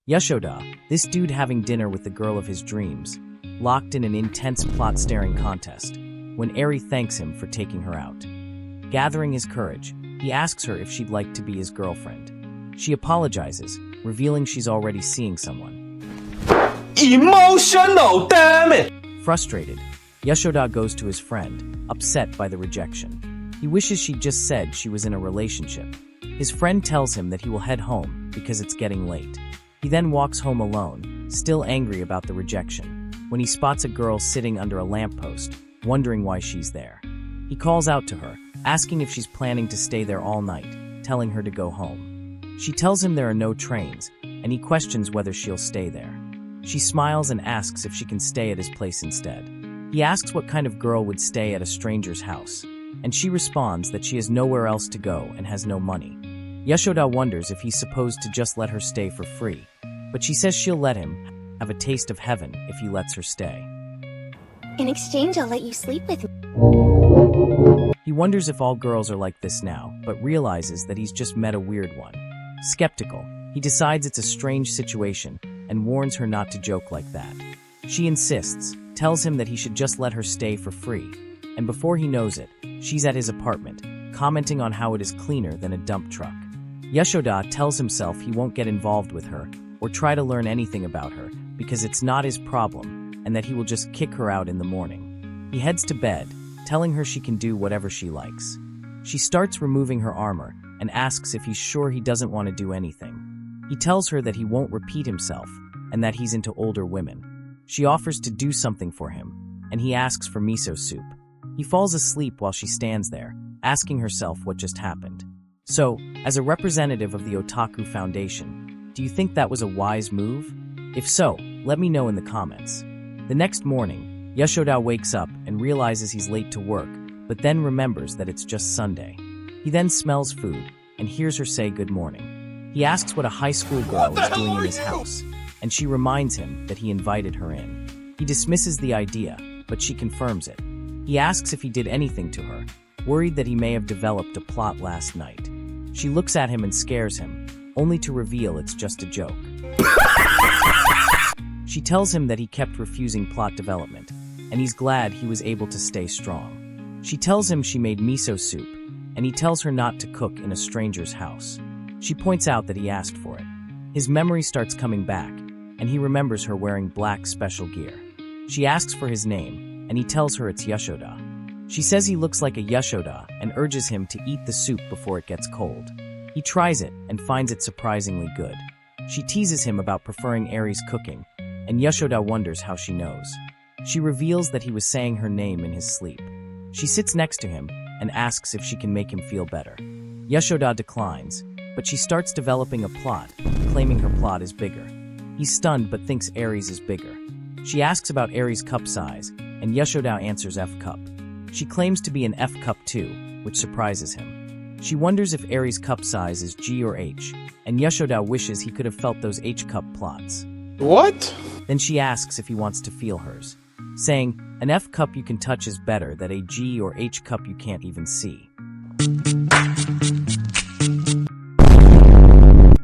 Yashoda, this dude having dinner with the girl of his dreams, locked in an intense plot-staring contest, when Eri thanks him for taking her out. Gathering his courage, he asks her if she'd like to be his girlfriend. She apologizes, revealing she's already seeing someone. Emotional, damn it! Frustrated, Yashoda goes to his friend, upset by the rejection. He wishes she'd just said she was in a relationship. His friend tells him that he will head home because it's getting late. He then walks home alone, still angry about the rejection, when he spots a girl sitting under a lamppost, wondering why she's there. He calls out to her, asking if she's planning to stay there all night, telling her to go home. She tells him there are no trains, and he questions whether she'll stay there. She smiles and asks if she can stay at his place instead. He asks what kind of girl would stay at a stranger's house, and she responds that she has nowhere else to go and has no money. Yashoda wonders if he's supposed to just let her stay for free, but she says she'll let him have a taste of heaven if he lets her stay. In exchange, I'll let you sleep with me. He wonders if all girls are like this now, but realizes that he's just met a weird one. Skeptical, he decides it's a strange situation and warns her not to joke like that. She insists, tells him that he should just let her stay for free, and before he knows it, she's at his apartment, commenting on how it is cleaner than a dump truck. Yashoda tells himself he won't get involved with her or try to learn anything about her because it's not his problem and that he will just kick her out in the morning. He heads to bed, telling her she can do whatever she likes. She starts removing her armor and asks if he's sure he doesn't want to do anything. He tells her that he won't repeat himself and that he's into older women. She offers to do something for him, and he asks for miso soup. He falls asleep while she stands there, asking herself what just happened. So, as a representative of the Otaku Foundation, do you think that was a wise move? If so, let me know in the comments. The next morning, Yashoda wakes up and realizes he's late to work, but then remembers that it's just Sunday. He then smells food and hears her say good morning. He asks what a high school girl is doing in his house, and she reminds him that he invited her in. He dismisses the idea, but she confirms it. He asks if he did anything to her, worried that he may have developed a plot last night. She looks at him and scares him, only to reveal it's just a joke. She tells him that he kept refusing plot development, and he's glad he was able to stay strong. She tells him she made miso soup, and he tells her not to cook in a stranger's house. She points out that he asked for it. His memory starts coming back, and he remembers her wearing black special gear. She asks for his name, and he tells her it's Yashoda. She says he looks like a Yashoda and urges him to eat the soup before it gets cold. He tries it and finds it surprisingly good. She teases him about preferring Eri's cooking, and Yashoda wonders how she knows. She reveals that he was saying her name in his sleep. She sits next to him and asks if she can make him feel better. Yashoda declines, but she starts developing a plot, claiming her plot is bigger. He's stunned but thinks Eri's is bigger. She asks about Eri's cup size, and Yashoda answers F cup. She claims to be an F cup too, which surprises him. She wonders if Eri's cup size is G or H, and Yashoda wishes he could have felt those H cup plots. What? Then she asks if he wants to feel hers, saying, an F cup you can touch is better than a G or H cup you can't even see.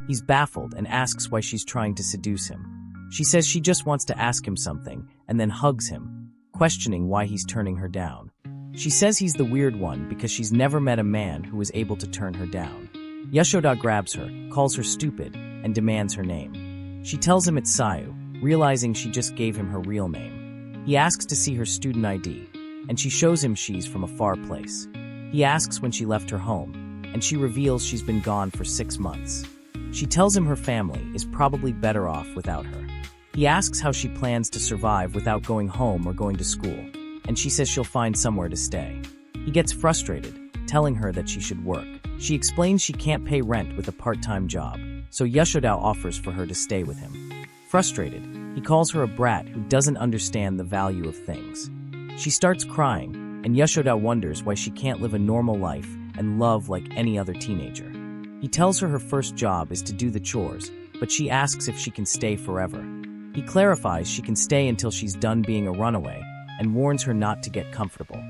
He's baffled and asks why she's trying to seduce him. She says she just wants to ask him something, and then hugs him, questioning why he's turning her down. She says he's the weird one because she's never met a man who was able to turn her down. Yashoda grabs her, calls her stupid, and demands her name. She tells him it's Sayu, realizing she just gave him her real name. He asks to see her student ID, and she shows him she's from a far place. He asks when she left her home, and she reveals she's been gone for 6 months. She tells him her family is probably better off without her. He asks how she plans to survive without going home or going to school, and she says she'll find somewhere to stay. He gets frustrated, telling her that she should work. She explains she can't pay rent with a part-time job, so Yashoda offers for her to stay with him. Frustrated, he calls her a brat who doesn't understand the value of things. She starts crying, and Yashoda wonders why she can't live a normal life and love like any other teenager. He tells her first job is to do the chores, but she asks if she can stay forever. He clarifies she can stay until she's done being a runaway and warns her not to get comfortable.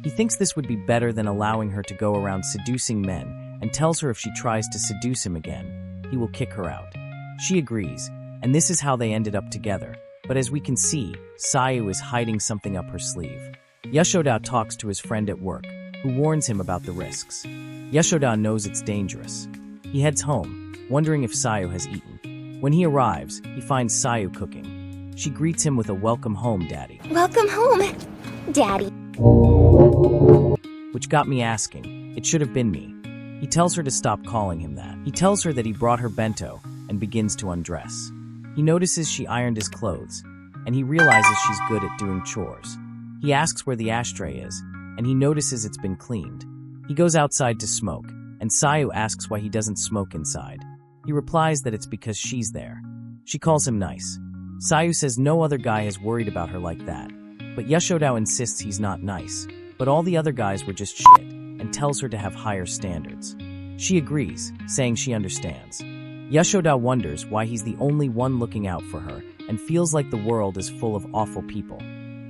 He thinks this would be better than allowing her to go around seducing men and tells her if she tries to seduce him again, he will kick her out. She agrees, and this is how they ended up together. But as we can see, Sayu is hiding something up her sleeve. Yashoda talks to his friend at work, who warns him about the risks. Yashoda knows it's dangerous. He heads home, wondering if Sayu has eaten. When he arrives, he finds Sayu cooking. She greets him with a "Welcome home, Daddy," Welcome home, Daddy. which got me asking, it should have been me. He tells her to stop calling him that. He tells her that he brought her bento and begins to undress. He notices she ironed his clothes, and he realizes she's good at doing chores. He asks where the ashtray is, and he notices it's been cleaned. He goes outside to smoke, and Sayu asks why he doesn't smoke inside. He replies that it's because she's there. She calls him nice. Sayu says no other guy has worried about her like that, but Yashoda insists he's not nice, but all the other guys were just shit, and tells her to have higher standards. She agrees, saying she understands. Yashoda wonders why he's the only one looking out for her and feels like the world is full of awful people,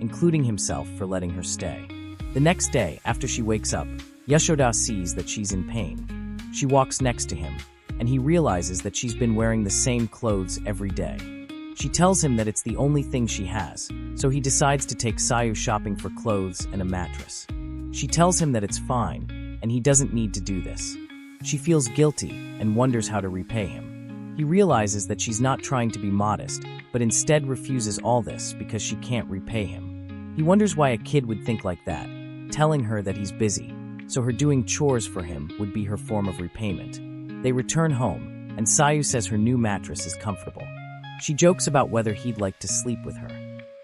including himself for letting her stay. The next day, after she wakes up, Yashoda sees that she's in pain. She walks next to him, and he realizes that she's been wearing the same clothes every day. She tells him that it's the only thing she has, so he decides to take Sayu shopping for clothes and a mattress. She tells him that it's fine, and he doesn't need to do this. She feels guilty and wonders how to repay him. He realizes that she's not trying to be modest, but instead refuses all this because she can't repay him. He wonders why a kid would think like that, telling her that he's busy, so her doing chores for him would be her form of repayment. They return home, and Sayu says her new mattress is comfortable. She jokes about whether he'd like to sleep with her.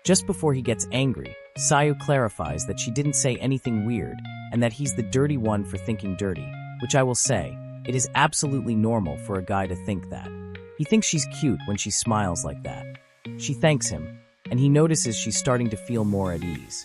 Just before he gets angry, Sayu clarifies that she didn't say anything weird and that he's the dirty one for thinking dirty, which I will say, it is absolutely normal for a guy to think that. He thinks she's cute when she smiles like that. She thanks him, and he notices she's starting to feel more at ease.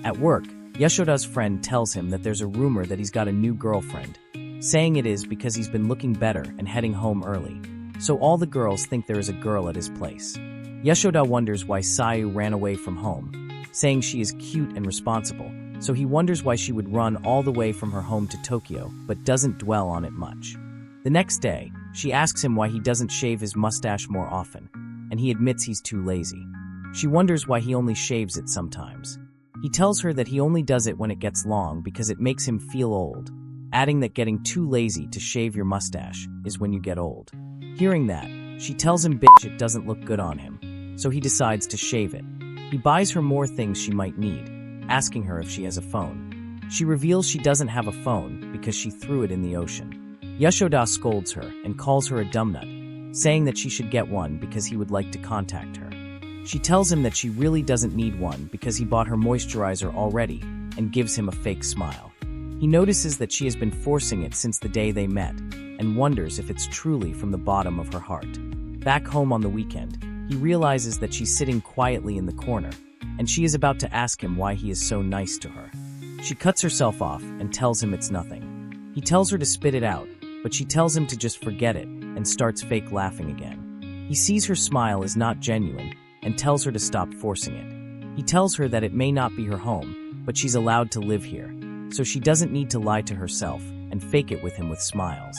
At work, Yashoda's friend tells him that there's a rumor that he's got a new girlfriend, saying it is because he's been looking better and heading home early. So all the girls think there is a girl at his place. Yashoda wonders why Sayu ran away from home, saying she is cute and responsible, so he wonders why she would run all the way from her home to Tokyo, but doesn't dwell on it much. The next day, she asks him why he doesn't shave his mustache more often, and he admits he's too lazy. She wonders why he only shaves it sometimes. He tells her that he only does it when it gets long because it makes him feel old, adding that getting too lazy to shave your mustache is when you get old. Hearing that, she tells him it doesn't look good on him, so he decides to shave it. He buys her more things she might need, asking her if she has a phone. She reveals she doesn't have a phone because she threw it in the ocean. Yashoda scolds her and calls her a dumbnut, saying that she should get one because he would like to contact her. She tells him that she really doesn't need one because he bought her moisturizer already and gives him a fake smile. He notices that she has been forcing it since the day they met and wonders if it's truly from the bottom of her heart. Back home on the weekend, he realizes that she's sitting quietly in the corner and she is about to ask him why he is so nice to her. She cuts herself off and tells him it's nothing. He tells her to spit it out, but she tells him to just forget it and starts fake laughing again. He sees her smile is not genuine and tells her to stop forcing it. He tells her that it may not be her home, but she's allowed to live here, so she doesn't need to lie to herself and fake it with him with smiles.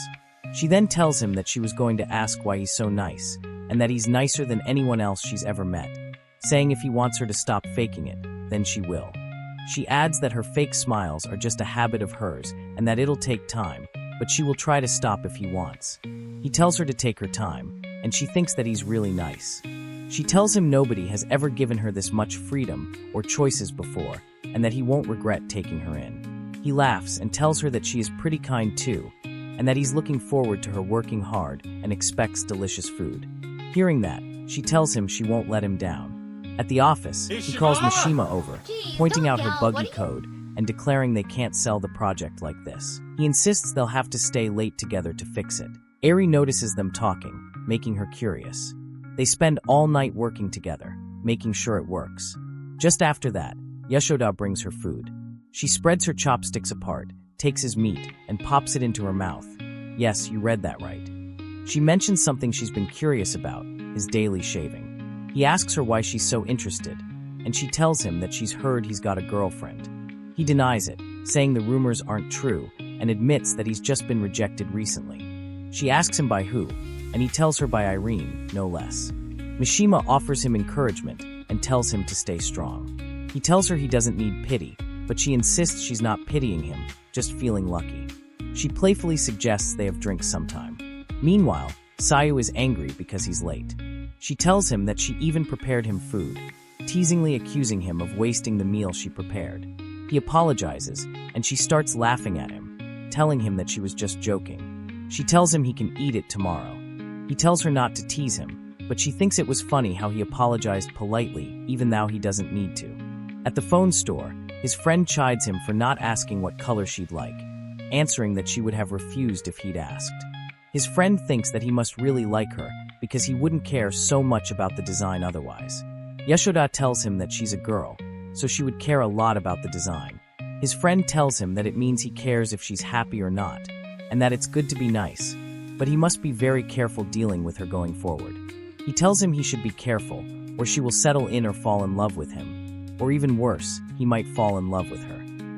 She then tells him that she was going to ask why he's so nice, and that he's nicer than anyone else she's ever met, saying if he wants her to stop faking it, then she will. She adds that her fake smiles are just a habit of hers and that it'll take time, but she will try to stop if he wants. He tells her to take her time, and she thinks that he's really nice. She tells him nobody has ever given her this much freedom or choices before, and that he won't regret taking her in. He laughs and tells her that she is pretty kind too, and that he's looking forward to her working hard and expects delicious food. Hearing that, she tells him she won't let him down. At the office, he calls Mishima over, pointing out her buggy code and declaring they can't sell the project like this. He insists they'll have to stay late together to fix it. Eri notices them talking, making her curious. They spend all night working together, making sure it works. Just after that, Yashoda brings her food. She spreads her chopsticks apart, takes his meat, and pops it into her mouth. Yes, you read that right. She mentions something she's been curious about, his daily shaving. He asks her why she's so interested, and she tells him that she's heard he's got a girlfriend. He denies it, saying the rumors aren't true, and admits that he's just been rejected recently. She asks him by who, and he tells her by Irene, no less. Mishima offers him encouragement and tells him to stay strong. He tells her he doesn't need pity, but she insists she's not pitying him, just feeling lucky. She playfully suggests they have drinks sometime. Meanwhile, Sayu is angry because he's late. She tells him that she even prepared him food, teasingly accusing him of wasting the meal she prepared. He apologizes, and she starts laughing at him, telling him that she was just joking. She tells him he can eat it tomorrow. He tells her not to tease him, but she thinks it was funny how he apologized politely, even though he doesn't need to. At the phone store, his friend chides him for not asking what color she'd like, answering that she would have refused if he'd asked. His friend thinks that he must really like her because he wouldn't care so much about the design otherwise. Yashoda tells him that she's a girl, so she would care a lot about the design. His friend tells him that it means he cares if she's happy or not, and that it's good to be nice, but he must be very careful dealing with her going forward. He tells him he should be careful, or she will settle in or fall in love with him, or even worse, he might fall in love with her.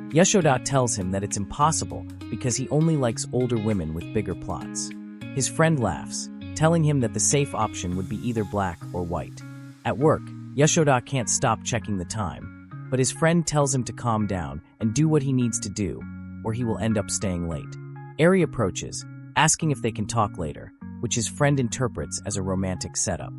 Yashoda tells him that it's impossible because he only likes older women with bigger plots. His friend laughs, telling him that the safe option would be either black or white. At work, Yashoda can't stop checking the time, but his friend tells him to calm down and do what he needs to do, or he will end up staying late. Eri approaches, asking if they can talk later, which his friend interprets as a romantic setup.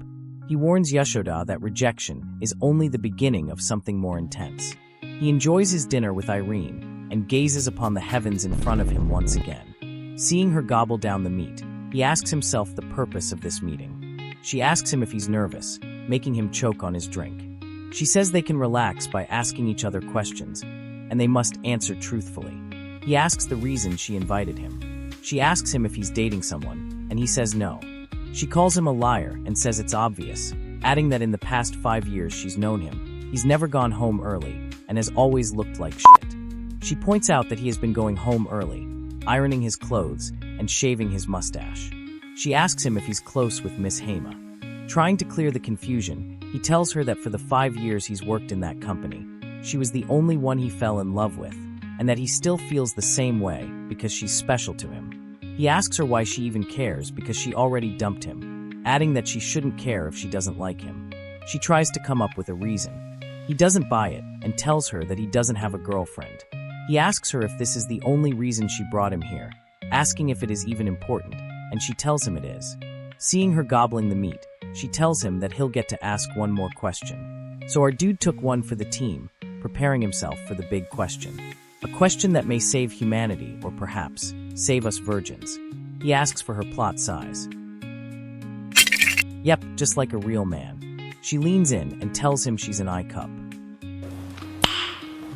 He warns Yashoda that rejection is only the beginning of something more intense. He enjoys his dinner with Irene and gazes upon the heavens in front of him once again. Seeing her gobble down the meat, he asks himself the purpose of this meeting. She asks him if he's nervous, making him choke on his drink. She says they can relax by asking each other questions, and they must answer truthfully. He asks the reason she invited him. She asks him if he's dating someone, and he says no. She calls him a liar and says it's obvious, adding that in the past 5 years she's known him, he's never gone home early and has always looked like shit. She points out that he has been going home early, ironing his clothes and shaving his mustache. She asks him if he's close with Miss Hema. Trying to clear the confusion, he tells her that for the 5 years he's worked in that company, she was the only one he fell in love with, and that he still feels the same way because she's special to him. He asks her why she even cares because she already dumped him, adding that she shouldn't care if she doesn't like him. She tries to come up with a reason. He doesn't buy it and tells her that he doesn't have a girlfriend. He asks her if this is the only reason she brought him here, asking if it is even important, and she tells him it is. Seeing her gobbling the meat, she tells him that he'll get to ask one more question. So our dude took one for the team, preparing himself for the big question. A question that may save humanity or perhaps save us virgins. He asks for her plot size. Yep, just like a real man. She leans in and tells him she's an I cup.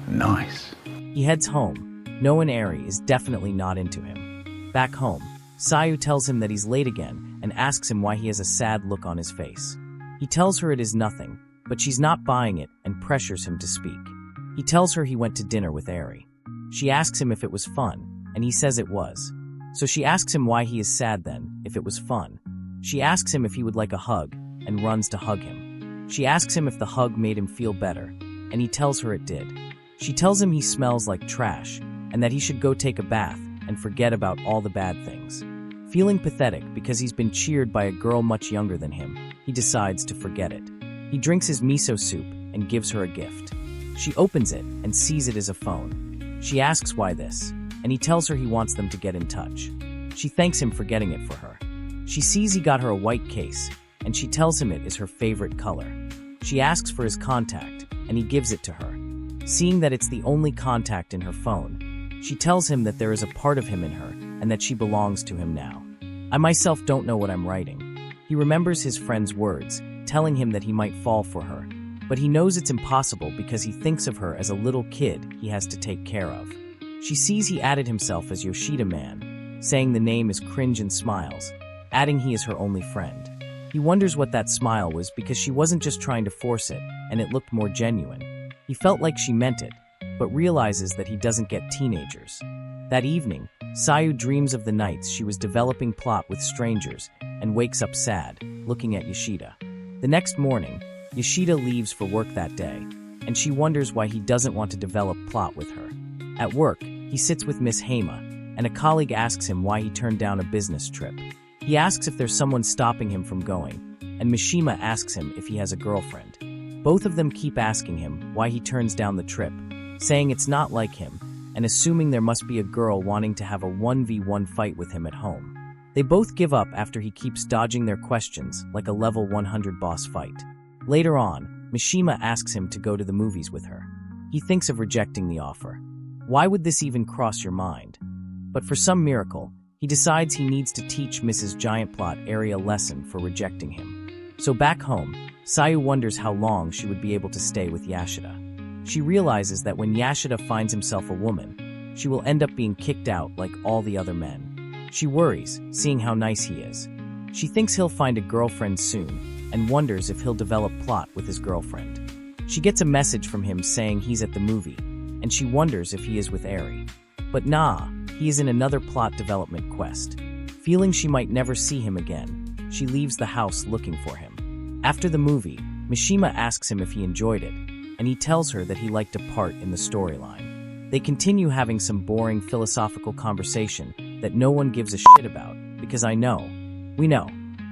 Nice. He heads home. Noah Eri is definitely not into him. Back home, Sayu tells him that he's late again and asks him why he has a sad look on his face. He tells her it is nothing, but she's not buying it and pressures him to speak. He tells her he went to dinner with Eri. She asks him if it was fun, and he says it was. So she asks him why he is sad then, if it was fun. She asks him if he would like a hug, and runs to hug him. She asks him if the hug made him feel better, and he tells her it did. She tells him he smells like trash, and that he should go take a bath and forget about all the bad things. Feeling pathetic because he's been cheered by a girl much younger than him, he decides to forget it. He drinks his miso soup and gives her a gift. She opens it and sees it as a phone. She asks why this, and he tells her he wants them to get in touch. She thanks him for getting it for her. She sees he got her a white case, and she tells him it is her favorite color. She asks for his contact, and he gives it to her. Seeing that it's the only contact in her phone, she tells him that there is a part of him in her, and that she belongs to him now. I myself don't know what I'm writing. He remembers his friend's words, telling him that he might fall for her, but he knows it's impossible because he thinks of her as a little kid he has to take care of. She sees he added himself as Yoshida Man, saying the name is cringe and smiles, adding he is her only friend. He wonders what that smile was because she wasn't just trying to force it, and it looked more genuine. He felt like she meant it, but realizes that he doesn't get teenagers. That evening, Sayu dreams of the nights she was developing plot with strangers and wakes up sad, looking at Yoshida. The next morning, Yoshida leaves for work that day, and she wonders why he doesn't want to develop plot with her. At work, he sits with Miss Hema, and a colleague asks him why he turned down a business trip. He asks if there's someone stopping him from going, and Mishima asks him if he has a girlfriend. Both of them keep asking him why he turns down the trip, saying it's not like him, and assuming there must be a girl wanting to have a 1v1 fight with him at home. They both give up after he keeps dodging their questions like a level 100 boss fight. Later on, Mishima asks him to go to the movies with her. He thinks of rejecting the offer. Why would this even cross your mind? But for some miracle, he decides he needs to teach Mrs. Giantplot Airy a lesson for rejecting him. So back home, Sayu wonders how long she would be able to stay with Yashida. She realizes that when Yashida finds himself a woman, she will end up being kicked out like all the other men. She worries, seeing how nice he is. She thinks he'll find a girlfriend soon, and wonders if he'll develop plot with his girlfriend. She gets a message from him saying he's at the movie, and she wonders if he is with Airy. But nah, he is in another plot development quest. Feeling she might never see him again, she leaves the house looking for him. After the movie, Mishima asks him if he enjoyed it, and he tells her that he liked a part in the storyline. They continue having some boring philosophical conversation that no one gives a shit about, because we know,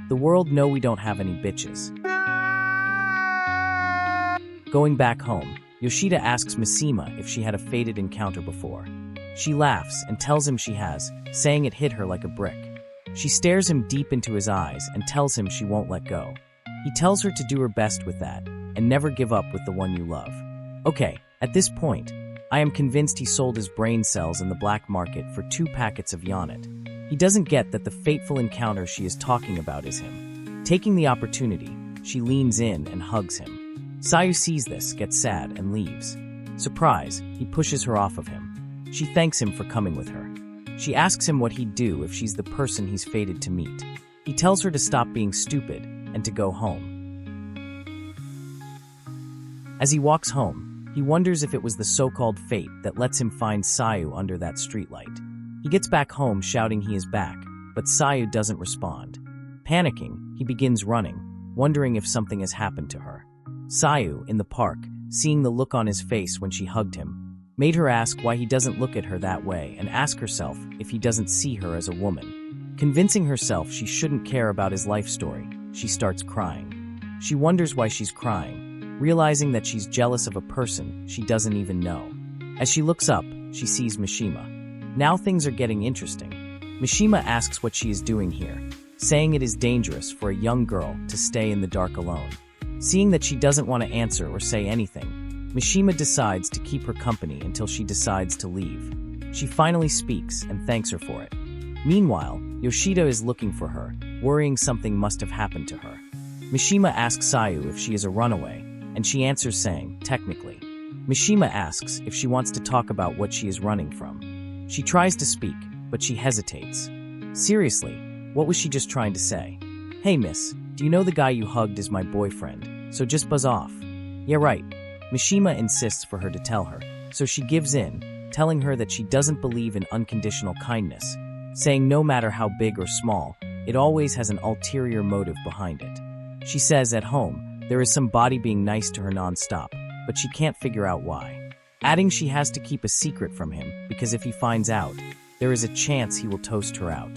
the world know we don't have any bitches. Going back home, Yoshida asks Mishima if she had a fated encounter before. She laughs and tells him she has, saying it hit her like a brick. She stares him deep into his eyes and tells him she won't let go. He tells her to do her best with that, and never give up with the one you love. Okay, at this point, I am convinced he sold his brain cells in the black market for 2 packets of Yonit. He doesn't get that the fateful encounter she is talking about is him. Taking the opportunity, she leans in and hugs him. Sayu sees this, gets sad, and leaves. Surprise, he pushes her off of him. She thanks him for coming with her. She asks him what he'd do if she's the person he's fated to meet. He tells her to stop being stupid and to go home. As he walks home, he wonders if it was the so-called fate that lets him find Sayu under that streetlight. He gets back home shouting he is back, but Sayu doesn't respond. Panicking, he begins running, wondering if something has happened to her. Sayu, in the park, seeing the look on his face when she hugged him, made her ask why he doesn't look at her that way and ask herself if he doesn't see her as a woman. Convincing herself she shouldn't care about his life story, she starts crying. She wonders why she's crying, realizing that she's jealous of a person she doesn't even know. As she looks up, she sees Mishima. Now things are getting interesting. Mishima asks what she is doing here, saying it is dangerous for a young girl to stay in the dark alone. Seeing that she doesn't want to answer or say anything, Mishima decides to keep her company until she decides to leave. She finally speaks and thanks her for it. Meanwhile, Yoshida is looking for her, worrying something must have happened to her. Mishima asks Sayu if she is a runaway, and she answers saying, technically. Mishima asks if she wants to talk about what she is running from. She tries to speak, but she hesitates. Seriously, what was she just trying to say? Hey miss, do you know the guy you hugged is my boyfriend, so just buzz off. Yeah right. Mishima insists for her to tell her, so she gives in, telling her that she doesn't believe in unconditional kindness, saying no matter how big or small, it always has an ulterior motive behind it. She says at home, there is somebody being nice to her non-stop, but she can't figure out why. Adding she has to keep a secret from him because if he finds out, there is a chance he will toast her out.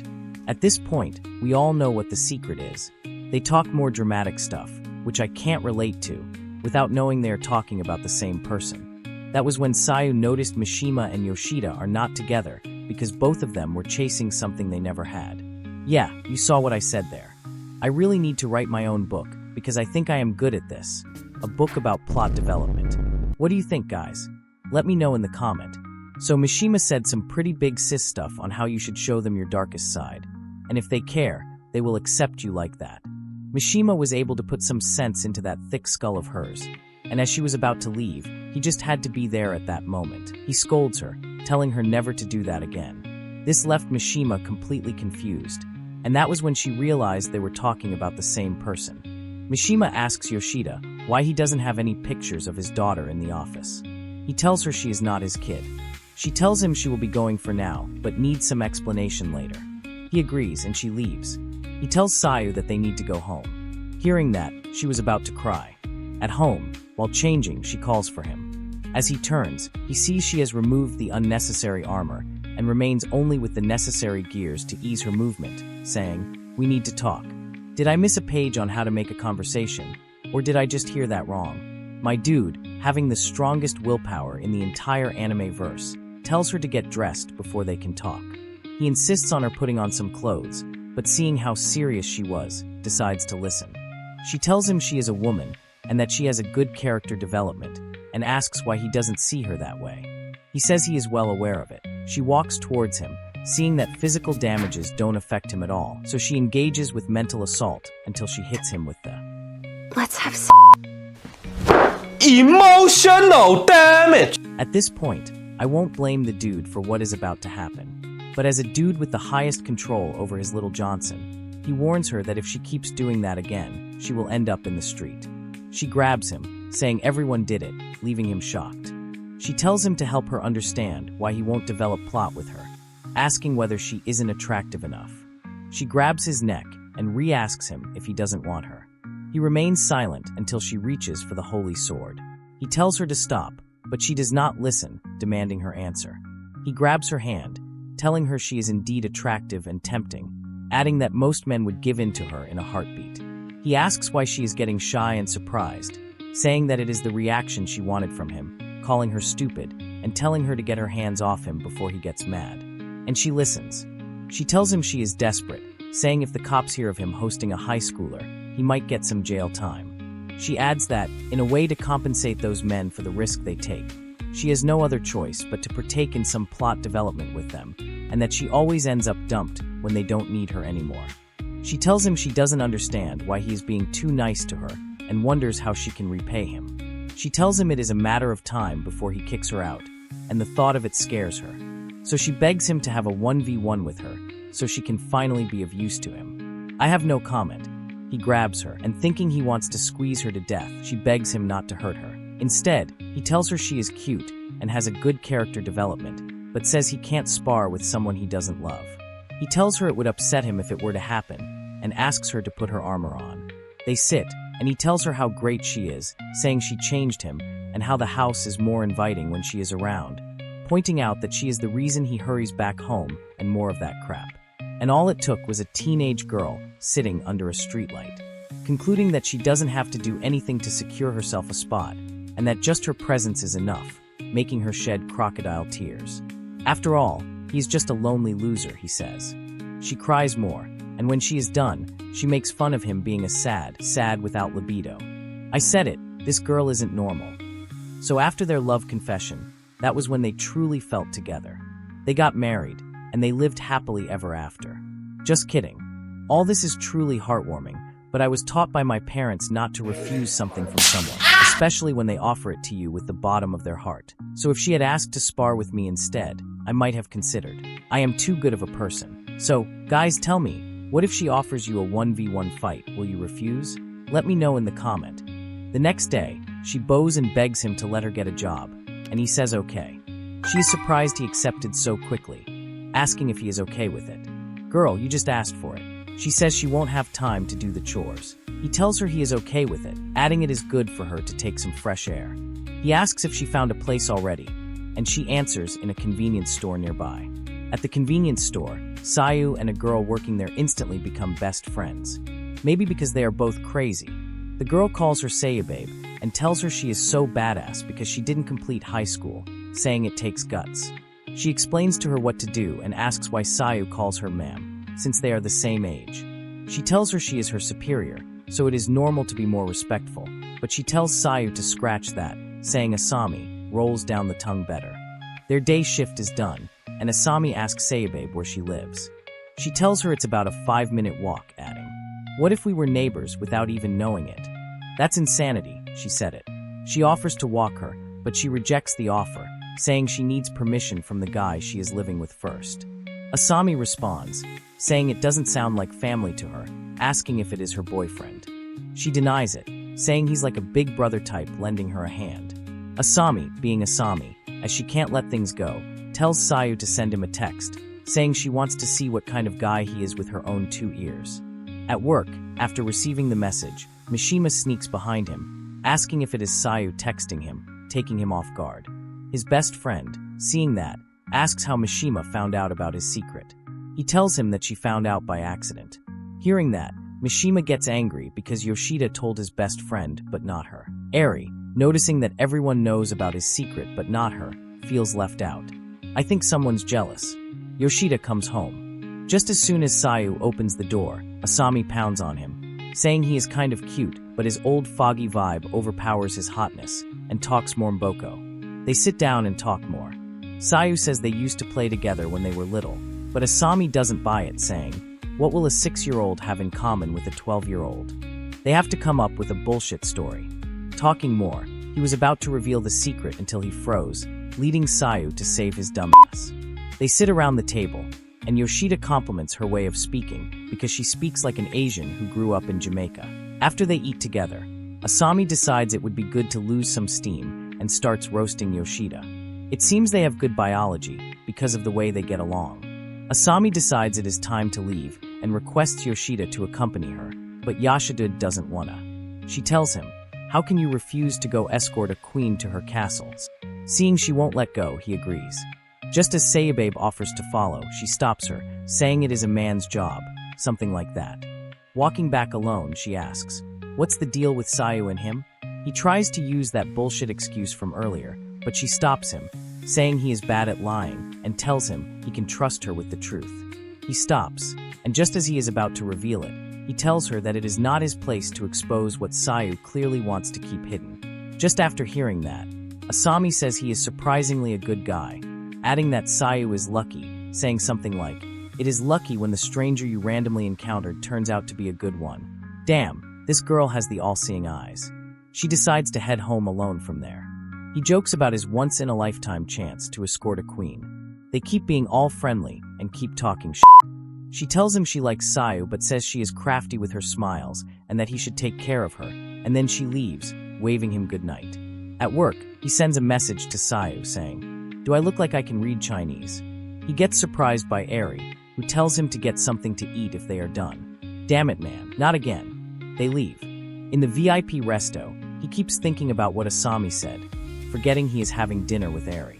At this point, we all know what the secret is. They talk more dramatic stuff, which I can't relate to, without knowing they are talking about the same person. That was when Sayu noticed Mishima and Yoshida are not together because both of them were chasing something they never had. Yeah, you saw what I said there. I really need to write my own book because I think I am good at this. A book about plot development. What do you think, guys? Let me know in the comment. So Mishima said some pretty big sis stuff on how you should show them your darkest side. And if they care, they will accept you like that. Mishima was able to put some sense into that thick skull of hers. And as she was about to leave, he just had to be there at that moment. He scolds her, telling her never to do that again. This left Mishima completely confused. And that was when she realized they were talking about the same person. Mishima asks Yoshida why he doesn't have any pictures of his daughter in the office. He tells her she is not his kid. She tells him she will be going for now, but needs some explanation later. He agrees and she leaves. He tells Sayu that they need to go home. Hearing that, she was about to cry. At home, while changing, she calls for him. As he turns, he sees she has removed the unnecessary armor and remains only with the necessary gears to ease her movement, saying, "We need to talk." Did I miss a page on how to make a conversation? Or did I just hear that wrong? My dude, having the strongest willpower in the entire anime verse, tells her to get dressed before they can talk. He insists on her putting on some clothes, but seeing how serious she was, decides to listen. She tells him she is a woman and that she has a good character development, and asks why he doesn't see her that way. He says he is well aware of it. She walks towards him, seeing that physical damages don't affect him at all, so she engages with mental assault until she hits him with the Let's have sex. Emotional damage! At this point, I won't blame the dude for what is about to happen. But as a dude with the highest control over his little Johnson, he warns her that if she keeps doing that again, she will end up in the street. She grabs him, saying everyone did it, leaving him shocked. She tells him to help her understand why he won't develop plot with her, asking whether she isn't attractive enough. She grabs his neck and re-asks him if he doesn't want her. He remains silent until she reaches for the holy sword. He tells her to stop, but she does not listen, demanding her answer. He grabs her hand, telling her she is indeed attractive and tempting, adding that most men would give in to her in a heartbeat. He asks why she is getting shy and surprised, saying that it is the reaction she wanted from him, calling her stupid, and telling her to get her hands off him before he gets mad. And she listens. She tells him she is desperate, saying if the cops hear of him hosting a high schooler, he might get some jail time. She adds that, in a way to compensate those men for the risk they take, she has no other choice but to partake in some plot development with them, and that she always ends up dumped when they don't need her anymore. She tells him she doesn't understand why he is being too nice to her and wonders how she can repay him. She tells him it is a matter of time before he kicks her out, and the thought of it scares her. So she begs him to have a 1v1 with her, so she can finally be of use to him. I have no comment. He grabs her, and thinking he wants to squeeze her to death, she begs him not to hurt her. Instead, he tells her she is cute and has a good character development, but says he can't spar with someone he doesn't love. He tells her it would upset him if it were to happen, and asks her to put her armor on. They sit, and he tells her how great she is, saying she changed him, and how the house is more inviting when she is around, pointing out that she is the reason he hurries back home, and more of that crap. And all it took was a teenage girl sitting under a streetlight, concluding that she doesn't have to do anything to secure herself a spot, and that just her presence is enough, making her shed crocodile tears. After all, he's just a lonely loser, he says. She cries more, and when she is done, she makes fun of him being a sad without libido. I said it, this girl isn't normal. So after their love confession, that was when they truly felt together. They got married, and they lived happily ever after. Just kidding. All this is truly heartwarming, but I was taught by my parents not to refuse something from someone, especially when they offer it to you with the bottom of their heart. So if she had asked to spar with me instead, I might have considered. I am too good of a person. So, guys, tell me, what if she offers you a 1v1 fight? Will you refuse? Let me know in the comment. The next day, she bows and begs him to let her get a job, and he says okay. She is surprised he accepted so quickly, asking if he is okay with it. Girl, you just asked for it. She says she won't have time to do the chores. He tells her he is okay with it, adding it is good for her to take some fresh air. He asks if she found a place already, and she answers in a convenience store nearby. At the convenience store, Sayu and a girl working there instantly become best friends. Maybe because they are both crazy. The girl calls her Sayababe and tells her she is so badass because she didn't complete high school, saying it takes guts. She explains to her what to do and asks why Sayu calls her ma'am, since they are the same age. She tells her she is her superior, so it is normal to be more respectful, but she tells Sayu to scratch that, saying Asami rolls down the tongue better. Their day shift is done, and Asami asks Sayababe where she lives. She tells her it's about a 5-minute walk, adding, "What if we were neighbors without even knowing it?" "That's insanity," she said it. She offers to walk her, but she rejects the offer, saying she needs permission from the guy she is living with first. Asami responds, saying it doesn't sound like family to her, asking if it is her boyfriend. She denies it, saying he's like a big brother type lending her a hand. Asami, being Asami, as she can't let things go, tells Sayu to send him a text, saying she wants to see what kind of guy he is with her own 2 ears. At work, after receiving the message, Mishima sneaks behind him, asking if it is Sayu texting him, taking him off guard. His best friend, seeing that, asks how Mishima found out about his secret. He tells him that she found out by accident. Hearing that, Mishima gets angry because Yoshida told his best friend, but not her. Eri, noticing that everyone knows about his secret but not her, feels left out. I think someone's jealous. Yoshida comes home. Just as soon as Sayu opens the door, Asami pounds on him, saying he is kind of cute, but his old foggy vibe overpowers his hotness, and talks Momboko. They sit down and talk more. Sayu says they used to play together when they were little, but Asami doesn't buy it, saying, what will a 6-year-old have in common with a 12-year-old? They have to come up with a bullshit story. Talking more, he was about to reveal the secret until he froze, leading Sayu to save his dumbass. They sit around the table, and Yoshida compliments her way of speaking because she speaks like an Asian who grew up in Jamaica. After they eat together, Asami decides it would be good to lose some steam and starts roasting Yoshida. It seems they have good biology because of the way they get along. Asami decides it is time to leave and requests Yoshida to accompany her, but Yoshida doesn't wanna. She tells him, how can you refuse to go escort a queen to her castles? Seeing she won't let go, he agrees. Just as Sayababe offers to follow, she stops her, saying it is a man's job, something like that. Walking back alone, she asks, what's the deal with Sayu and him? He tries to use that bullshit excuse from earlier, but she stops him, saying he is bad at lying, and tells him he can trust her with the truth. He stops, and just as he is about to reveal it, he tells her that it is not his place to expose what Sayu clearly wants to keep hidden. Just after hearing that, Asami says he is surprisingly a good guy, adding that Sayu is lucky, saying something like, it is lucky when the stranger you randomly encountered turns out to be a good one. Damn, this girl has the all-seeing eyes. She decides to head home alone from there. He jokes about his once-in-a-lifetime chance to escort a queen. They keep being all friendly and keep talking shit. She tells him she likes Sayu but says she is crafty with her smiles and that he should take care of her, and then she leaves, waving him goodnight. At work, he sends a message to Sayu saying, do I look like I can read Chinese? He gets surprised by Eri, who tells him to get something to eat if they are done. Damn it, man, not again. They leave. In the VIP resto, he keeps thinking about what Asami said, forgetting he is having dinner with Eri.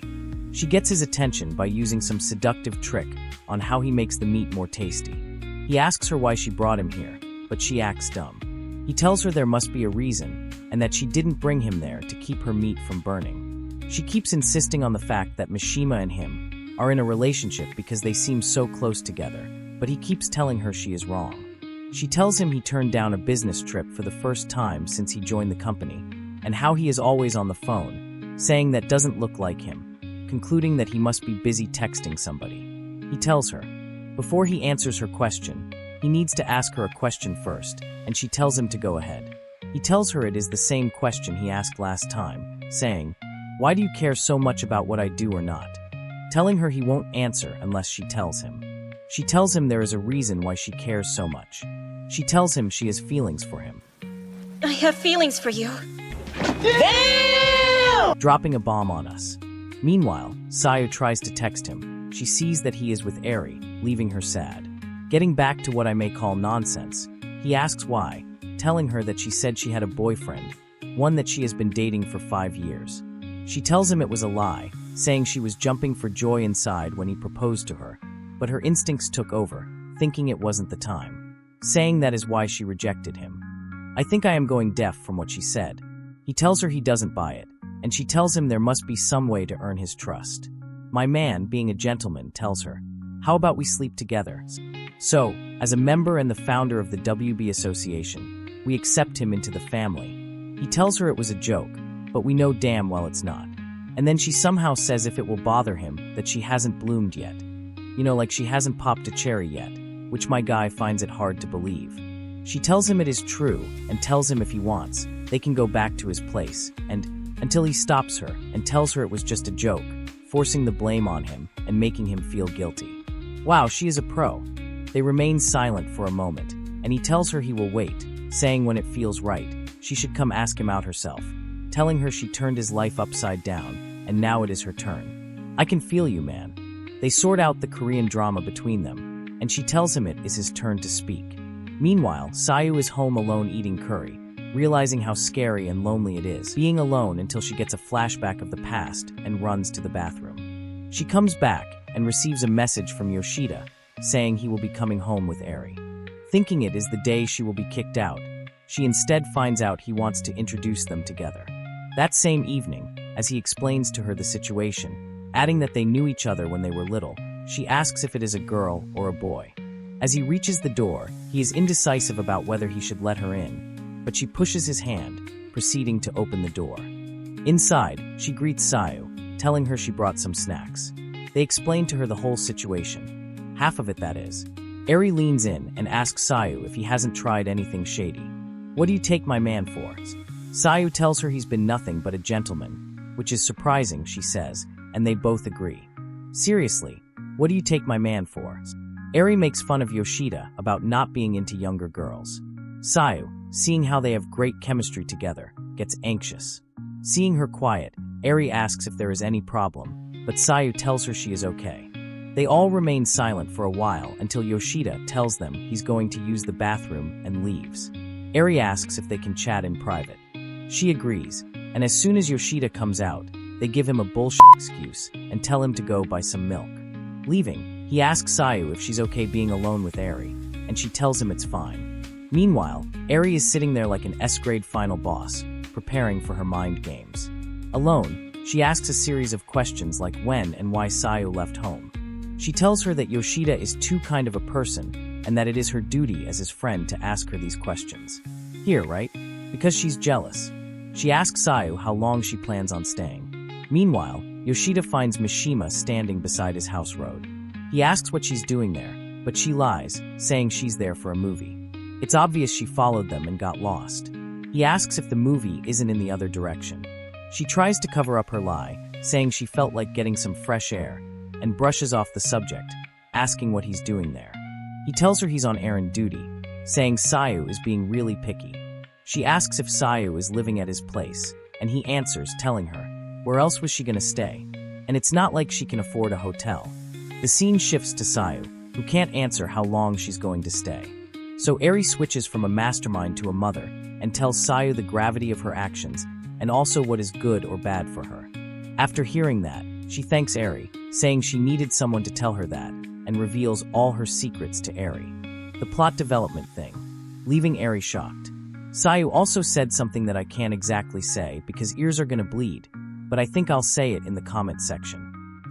She gets his attention by using some seductive trick on how he makes the meat more tasty. He asks her why she brought him here, but she acts dumb. He tells her there must be a reason, and that she didn't bring him there to keep her meat from burning. She keeps insisting on the fact that Mishima and him are in a relationship because they seem so close together, but he keeps telling her she is wrong. She tells him he turned down a business trip for the first time since he joined the company, and how he is always on the phone, saying that doesn't look like him, concluding that he must be busy texting somebody. He tells her, before he answers her question, he needs to ask her a question first, and she tells him to go ahead. He tells her it is the same question he asked last time, saying, why do you care so much about what I do or not? Telling her he won't answer unless she tells him. She tells him there is a reason why she cares so much. She tells him she has feelings for him. I have feelings for you. Damn! Dropping a bomb on us. Meanwhile, Sayu tries to text him. She sees that he is with Eri, leaving her sad. Getting back to what I may call nonsense, he asks why, telling her that she said she had a boyfriend, one that she has been dating for 5 years. She tells him it was a lie, saying she was jumping for joy inside when he proposed to her, but her instincts took over, thinking it wasn't the time, saying that is why she rejected him. I think I am going deaf from what she said. He tells her he doesn't buy it, and she tells him there must be some way to earn his trust. My man, being a gentleman, tells her, how about we sleep together? So, as a member and the founder of the WB Association, we accept him into the family. He tells her it was a joke, but we know damn well it's not. And then she somehow says if it will bother him that she hasn't bloomed yet. You know, like she hasn't popped a cherry yet, which my guy finds it hard to believe. She tells him it is true and tells him if he wants, they can go back to his place, and until he stops her and tells her it was just a joke, forcing the blame on him and making him feel guilty. Wow, she is a pro. They remain silent for a moment, and he tells her he will wait, saying when it feels right, she should come ask him out herself, telling her she turned his life upside down, and now it is her turn. I can feel you, man. They sort out the Korean drama between them, and she tells him it is his turn to speak. Meanwhile, Sayu is home alone eating curry, realizing how scary and lonely it is, being alone until she gets a flashback of the past and runs to the bathroom. She comes back and receives a message from Yoshida, saying he will be coming home with Eri. thinking it is the day she will be kicked out. She instead finds out he wants to introduce them together. That same evening, as he explains to her the situation, adding that they knew each other when they were little, she asks if it is a girl or a boy. As he reaches the door, he is indecisive about whether he should let her in, but she pushes his hand, proceeding to open the door. Inside, she greets Sayu, telling her she brought some snacks. They explain to her the whole situation. Half of it, that is. Eri leans in and asks Sayu if he hasn't tried anything shady. "What do you take my man for?" Sayu tells her he's been nothing but a gentleman, which is surprising, she says, and they both agree. "Seriously, what do you take my man for?" Eri makes fun of Yoshida about not being into younger girls. Sayu, seeing how they have great chemistry together, gets anxious. Seeing her quiet, Eri asks if there is any problem, but Sayu tells her she is okay. They all remain silent for a while until Yoshida tells them he's going to use the bathroom and leaves. Eri asks if they can chat in private. She agrees, and as soon as Yoshida comes out, they give him a bullshit excuse and tell him to go buy some milk. Leaving, he asks Sayu if she's okay being alone with Eri, and she tells him it's fine. Meanwhile, Eri is sitting there like an S-grade final boss, preparing for her mind games. Alone, she asks a series of questions like when and why Sayu left home. She tells her that Yoshida is too kind of a person, and that it is her duty as his friend to ask her these questions. Here, right? Because she's jealous. She asks Sayu how long she plans on staying. Meanwhile, Yoshida finds Mishima standing beside his house road. He asks what she's doing there, but she lies, saying she's there for a movie. It's obvious she followed them and got lost. He asks if the movie isn't in the other direction. She tries to cover up her lie, saying she felt like getting some fresh air, and brushes off the subject, asking what he's doing there. He tells her he's on errand duty, saying Sayu is being really picky. She asks if Sayu is living at his place, and he answers, telling her, where else was she gonna stay? And it's not like she can afford a hotel. The scene shifts to Sayu, who can't answer how long she's going to stay. So Eri switches from a mastermind to a mother, and tells Sayu the gravity of her actions, and also what is good or bad for her. After hearing that, she thanks Eri, saying she needed someone to tell her that, and reveals all her secrets to Eri. The plot development thing, leaving Eri shocked. Sayu also said something that I can't exactly say because ears are gonna bleed, but I think I'll say it in the comment section.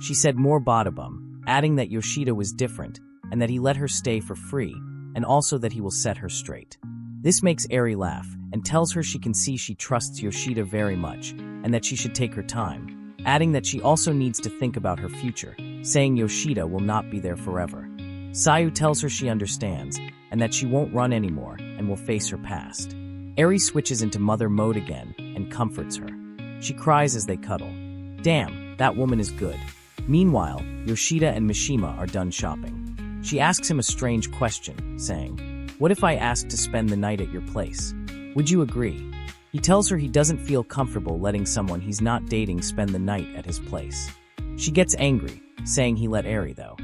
She said more badabum, adding that Yoshida was different, and that he let her stay for free, and also that he will set her straight. This makes Eri laugh, and tells her she can see she trusts Yoshida very much, and that she should take her time, adding that she also needs to think about her future, saying Yoshida will not be there forever. Sayu tells her she understands, and that she won't run anymore, and will face her past. Eri switches into mother mode again, and comforts her. She cries as they cuddle. Damn, that woman is good. Meanwhile, Yoshida and Mishima are done shopping. She asks him a strange question, saying, "What if I asked to spend the night at your place? Would you agree?" He tells her he doesn't feel comfortable letting someone he's not dating spend the night at his place. She gets angry, saying he let Eri though,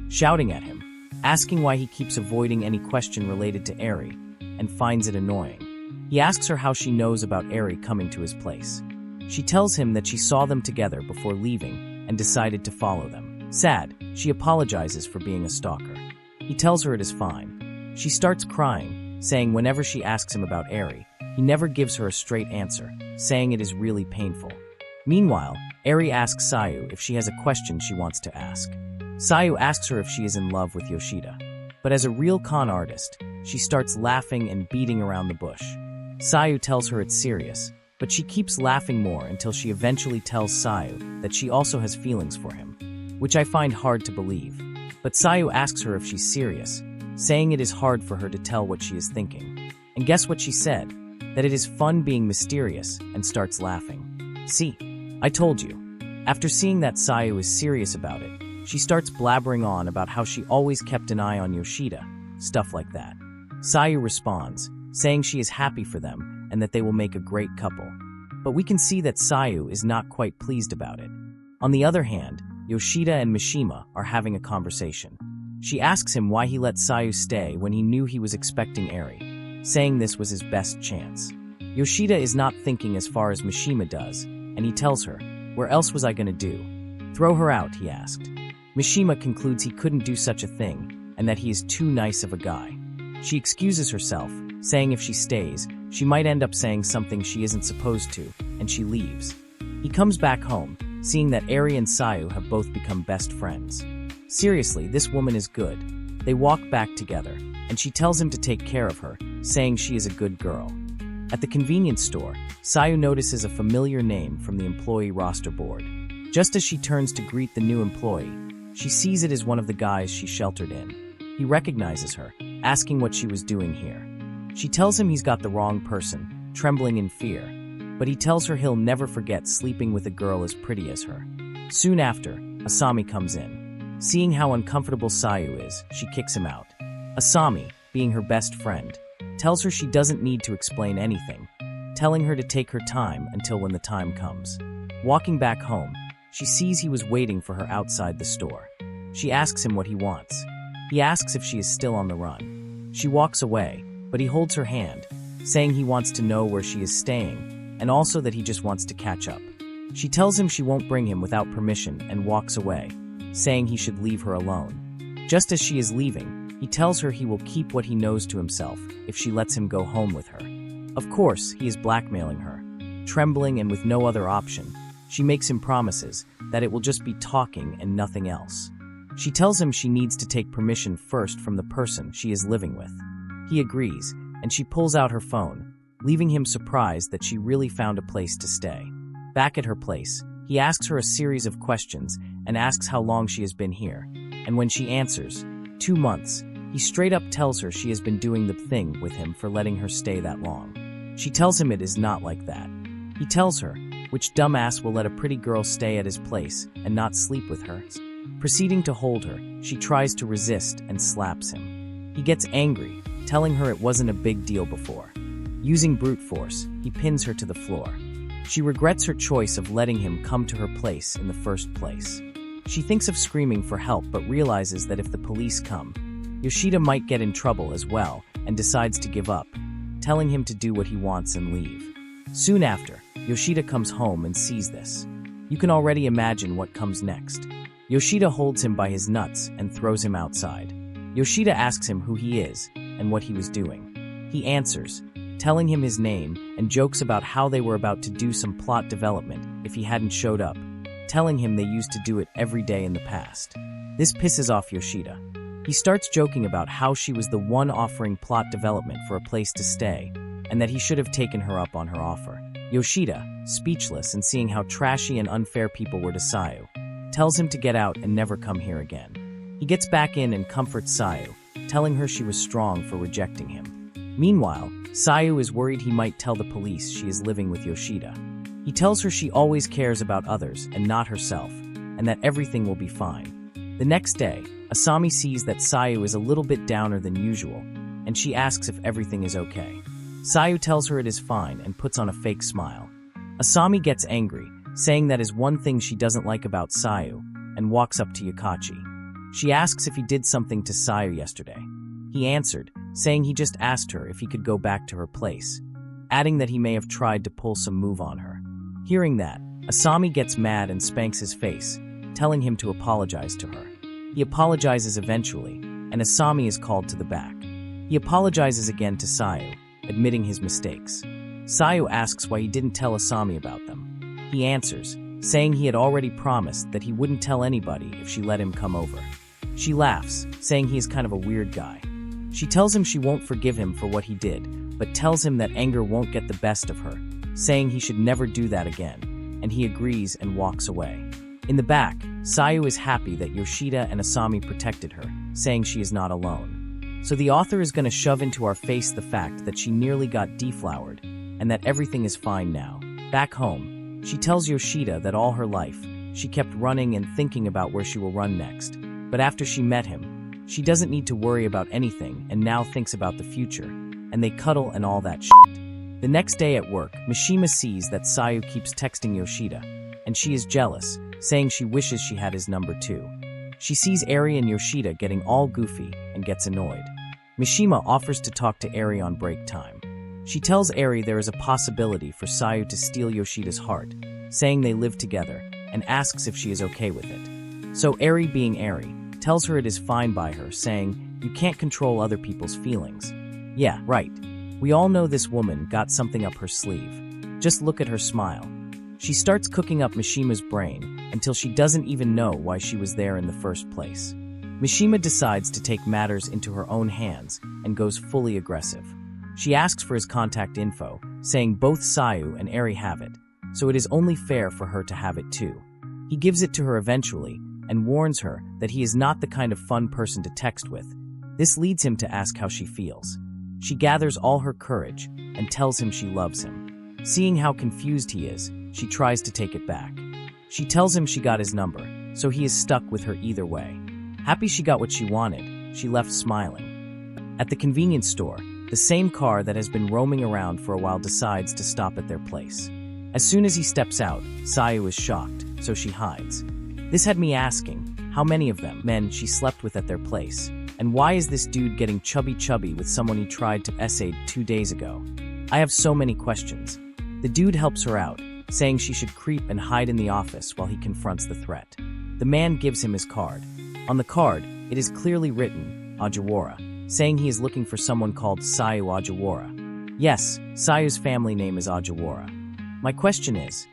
shouting at him, asking why he keeps avoiding any question related to Eri, and finds it annoying. He asks her how she knows about Eri coming to his place. She tells him that she saw them together before leaving and decided to follow them. Sad, she apologizes for being a stalker. He tells her it is fine. She starts crying, saying whenever she asks him about Eri, he never gives her a straight answer, saying it is really painful. Meanwhile, Eri asks Sayu if she has a question she wants to ask. Sayu asks her if she is in love with Yoshida. But as a real con artist, she starts laughing and beating around the bush. Sayu tells her it's serious, but she keeps laughing more until she eventually tells Sayu that she also has feelings for him, which I find hard to believe. But Sayu asks her if she's serious, saying it is hard for her to tell what she is thinking. And guess what she said? That it is fun being mysterious, and starts laughing. See, I told you. After seeing that Sayu is serious about it, she starts blabbering on about how she always kept an eye on Yoshida, stuff like that. Sayu responds, saying she is happy for them and that they will make a great couple. But we can see that Sayu is not quite pleased about it. On the other hand, Yoshida and Mishima are having a conversation. She asks him why he let Sayu stay when he knew he was expecting Eri, saying this was his best chance. Yoshida is not thinking as far as Mishima does, and he tells her, "Where else was I gonna do? Throw her out?" he asked. Mishima concludes he couldn't do such a thing, and that he is too nice of a guy. She excuses herself, saying if she stays, she might end up saying something she isn't supposed to, and she leaves. He comes back home, seeing that Eri and Sayu have both become best friends. Seriously, this woman is good. They walk back together, and she tells him to take care of her, saying she is a good girl. At the convenience store, Sayu notices a familiar name from the employee roster board. Just as she turns to greet the new employee, she sees it as one of the guys she sheltered in. He recognizes her, asking what she was doing here. She tells him he's got the wrong person, trembling in fear, but he tells her he'll never forget sleeping with a girl as pretty as her. Soon after, Asami comes in. Seeing how uncomfortable Sayu is, she kicks him out. Asami, being her best friend, tells her she doesn't need to explain anything, telling her to take her time until when the time comes. Walking back home, she sees he was waiting for her outside the store. She asks him what he wants. He asks if she is still on the run. She walks away, but he holds her hand, saying he wants to know where she is staying, and also that he just wants to catch up. She tells him she won't bring him without permission and walks away, saying he should leave her alone. Just as she is leaving, he tells her he will keep what he knows to himself if she lets him go home with her. Of course, he is blackmailing her. Trembling and with no other option, she makes him promises that it will just be talking and nothing else. She tells him she needs to take permission first from the person she is living with. He agrees, and she pulls out her phone, leaving him surprised that she really found a place to stay. Back at her place, he asks her a series of questions and asks how long she has been here, and when she answers, 2 months, he straight up tells her she has been doing the thing with him for letting her stay that long. She tells him it is not like that. He tells her, which dumbass will let a pretty girl stay at his place and not sleep with her? Proceeding to hold her, she tries to resist and slaps him. He gets angry, telling her it wasn't a big deal before. Using brute force, he pins her to the floor. She regrets her choice of letting him come to her place in the first place. She thinks of screaming for help but realizes that if the police come, Yoshida might get in trouble as well and decides to give up, telling him to do what he wants and leave. Soon after, Yoshida comes home and sees this. You can already imagine what comes next. Yoshida holds him by his nuts and throws him outside. Yoshida asks him who he is and what he was doing. He answers, telling him his name and jokes about how they were about to do some plot development if he hadn't showed up, telling him they used to do it every day in the past. This pisses off Yoshida. He starts joking about how she was the one offering plot development for a place to stay, and that he should have taken her up on her offer. Yoshida, speechless and seeing how trashy and unfair people were to Sayu, tells him to get out and never come here again. He gets back in and comforts Sayu, telling her she was strong for rejecting him. Meanwhile, Sayu is worried he might tell the police she is living with Yoshida. He tells her she always cares about others and not herself, and that everything will be fine. The next day, Asami sees that Sayu is a little bit downer than usual, and she asks if everything is okay. Sayu tells her it is fine and puts on a fake smile. Asami gets angry, saying that is one thing she doesn't like about Sayu, and walks up to Yukachi. She asks if he did something to Sayu yesterday. He answered, saying he just asked her if he could go back to her place, adding that he may have tried to pull some move on her. Hearing that, Asami gets mad and spanks his face, telling him to apologize to her. He apologizes eventually, and Asami is called to the back. He apologizes again to Sayu, admitting his mistakes. Sayu asks why he didn't tell Asami about them. He answers, saying he had already promised that he wouldn't tell anybody if she let him come over. She laughs, saying he is kind of a weird guy. She tells him she won't forgive him for what he did, but tells him that anger won't get the best of her, saying he should never do that again, and he agrees and walks away. In the back, Sayu is happy that Yoshida and Asami protected her, saying she is not alone. So the author is going to shove into our face the fact that she nearly got deflowered, and that everything is fine now. Back home, she tells Yoshida that all her life, she kept running and thinking about where she will run next. But after she met him, she doesn't need to worry about anything and now thinks about the future, and they cuddle and all that shit. The next day at work, Mishima sees that Sayu keeps texting Yoshida, and she is jealous, saying she wishes she had his number too. She sees Eri and Yoshida getting all goofy and gets annoyed. Mishima offers to talk to Eri on break time. She tells Eri there is a possibility for Sayu to steal Yoshida's heart, saying they live together, and asks if she is okay with it. So Eri, being Eri, tells her it is fine by her, saying, You can't control other people's feelings. Yeah, right. We all know this woman got something up her sleeve. Just look at her smile. She starts cooking up Mishima's brain until she doesn't even know why she was there in the first place. Mishima decides to take matters into her own hands and goes fully aggressive. She asks for his contact info, saying both Sayu and Eri have it, so it is only fair for her to have it too. He gives it to her eventually and warns her that he is not the kind of fun person to text with. This leads him to ask how she feels. She gathers all her courage and tells him she loves him. Seeing how confused he is, she tries to take it back. She tells him she got his number, so he is stuck with her either way. Happy she got what she wanted, she left smiling. At the convenience store, the same car that has been roaming around for a while decides to stop at their place. As soon as he steps out, Sayu is shocked, so she hides. This had me asking, how many of them, men, she slept with at their place? And why is this dude getting chubby with someone he tried to essay 2 days ago? I have so many questions. The dude helps her out, saying she should creep and hide in the office while he confronts the threat. The man gives him his card. On the card, it is clearly written, Ajiwara, saying he is looking for someone called Sayu Ajiwara. Yes, Sayu's family name is Ajiwara. My question is,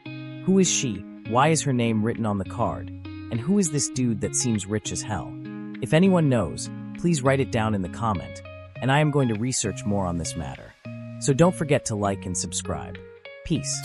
who is she, why is her name written on the card, and who is this dude that seems rich as hell? If anyone knows, please write it down in the comment, and I am going to research more on this matter. So don't forget to like and subscribe. Peace.